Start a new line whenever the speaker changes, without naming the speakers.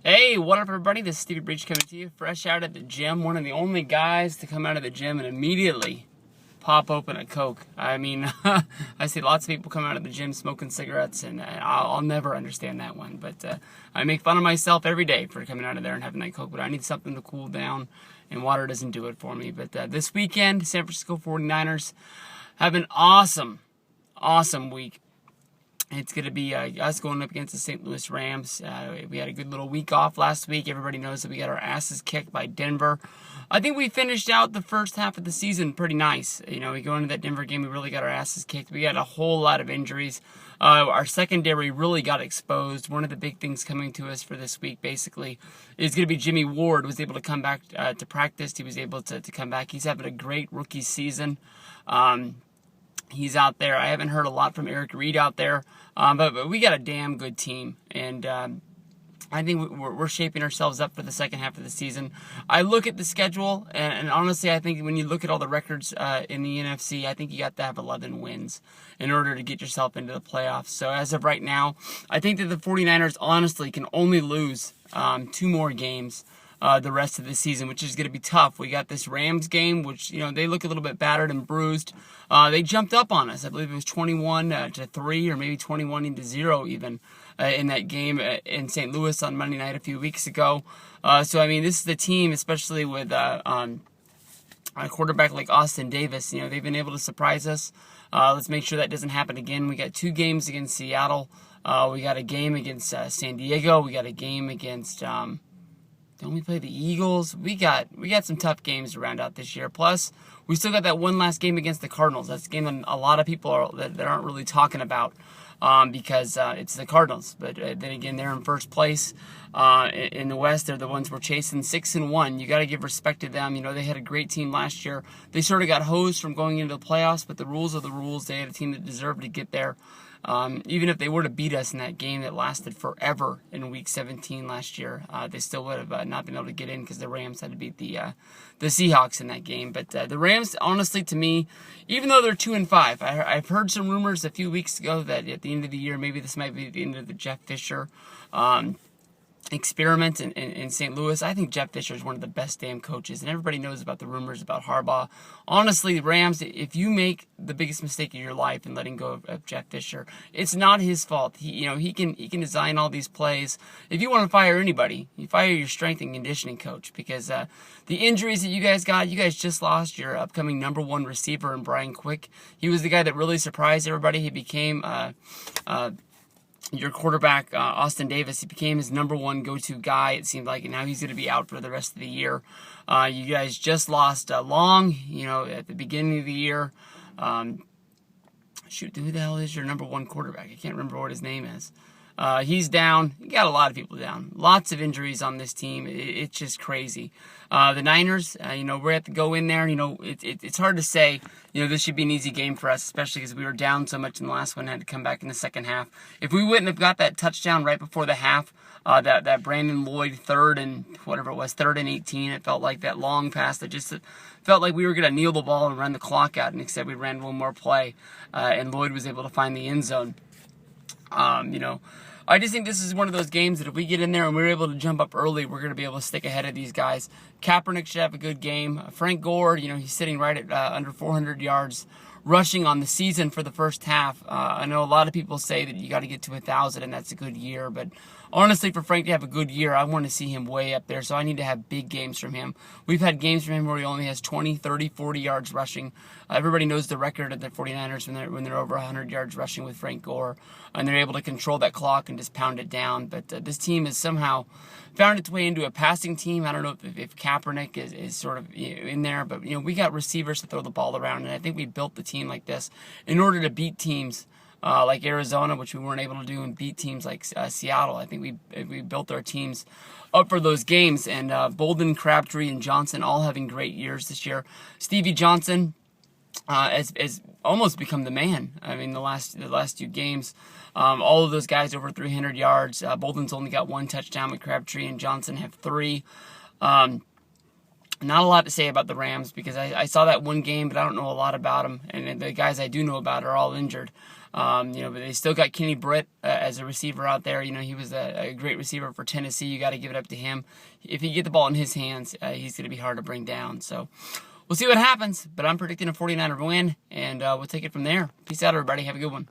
Hey, what up, everybody? This is Stevie Breach coming to you, fresh out at the gym. One of the only guys to come out of the gym and immediately pop open a Coke. I mean, I see lots of people come out of the gym smoking cigarettes, and I'll never understand that one. But I make fun of myself every day for coming out of there and having that Coke, but I need something to cool down, and water doesn't do it for me. But this weekend, San Francisco 49ers have an awesome week. It's going to be us going up against the St. Louis Rams. We had a good little week off last week. Everybody knows that we got our asses kicked by Denver. I think we finished out the first half of the season pretty nice. You know, we go into that Denver game, we really got our asses kicked. We got a whole lot of injuries. Our secondary really got exposed. One of the big things coming to us for this week, basically, is going to be Jimmy Ward was able to come back to practice. He was able to come back. He's having a great rookie season. He's out there. I haven't heard a lot from Eric Reed out there, but we got a damn good team, and I think we're shaping ourselves up for the second half of the season. I look at the schedule, and honestly, I think when you look at all the records in the NFC, I think you got to have 11 wins in order to get yourself into the playoffs. So as of right now, I think that the 49ers honestly can only lose 2 more games the rest of the season, which is going to be tough. We got this Rams game, which, you know, they look a little bit battered and bruised. They jumped up on us. I believe it was 21-3 or maybe 21-0 even in that game in St. Louis on Monday night a few weeks ago. So, I mean, this is the team, especially with a quarterback like Austin Davis. You know, they've been able to surprise us. Let's make sure that doesn't happen again. We got 2 games against Seattle. We got a game against San Diego. We got a game against... Don't we play the Eagles? We got some tough games to round out this year. Plus, we still got that one last game against the Cardinals. That's a game that a lot of people that aren't really talking about because it's the Cardinals. But then again, they're in first place in the West. They're the ones we're chasing, 6-1. You got to give respect to them. You know, they had a great team last year. They sort of got hosed from going into the playoffs, but the rules are the rules. They had a team that deserved to get there. Even if they were to beat us in that game that lasted forever in Week 17 last year, they still would have not been able to get in because the Rams had to beat the Seahawks in that game. But the Rams, honestly, to me, even though they're 2-5, I've heard some rumors a few weeks ago that at the end of the year, maybe this might be the end of the Jeff Fisher experiment in St. Louis. I think Jeff Fisher is one of the best damn coaches, and everybody knows about the rumors about Harbaugh. Honestly, Rams, if you make the biggest mistake of your life in letting go of Jeff Fisher, it's not his fault. He can design all these plays. If you want to fire anybody, you fire your strength and conditioning coach, because the injuries that you guys just lost your upcoming number 1 receiver in Brian Quick. He was the guy that really surprised everybody. He became your quarterback, Austin Davis. He became his number 1 go-to guy, it seemed like, and now he's going to be out for the rest of the year. You guys just lost Long, at the beginning of the year. Shoot, who the hell is your number 1 quarterback? I can't remember what his name is. He's down. You got a lot of people down. Lots of injuries on this team. It's just crazy. The Niners, we have to go in there. It's hard to say, this should be an easy game for us, especially because we were down so much in the last one and had to come back in the second half. If we wouldn't have got that touchdown right before the half, that Brandon Lloyd third and 18, it felt like that long pass that just felt like we were going to kneel the ball and run the clock out, and instead we ran one more play, and Lloyd was able to find the end zone. I just think this is one of those games that if we get in there and we're able to jump up early, we're going to be able to stick ahead of these guys. Kaepernick should have a good game. Frank Gore, he's sitting right at under 400 yards rushing on the season for the first half. I know a lot of people say that you got to get to 1,000 and that's a good year, but honestly, for Frank to have a good year, I want to see him way up there, so I need to have big games from him. We've had games from him where he only has 20, 30, 40 yards rushing. Everybody knows the record of the 49ers when they're over 100 yards rushing with Frank Gore, and they're able to control that clock and just pound it down. But this team has somehow found its way into a passing team. I don't know if Kaepernick is sort of in there, but we got receivers to throw the ball around, and I think we built the team like this in order to beat teams like Arizona, which we weren't able to do, and beat teams like Seattle. I think we built our teams up for those games, and Bolden, Crabtree, and Johnson all having great years this year. Stevie Johnson has almost become the man. I mean, the last 2 games, all of those guys over 300 yards. Bolden's only got 1 touchdown, but Crabtree and Johnson have 3. Not a lot to say about the Rams because I saw that one game, but I don't know a lot about them. And the guys I do know about are all injured. But they still got Kenny Britt as a receiver out there. He was a great receiver for Tennessee. You got to give it up to him. If you get the ball in his hands, he's going to be hard to bring down. So we'll see what happens. But I'm predicting a 49er win, and we'll take it from there. Peace out, everybody. Have a good one.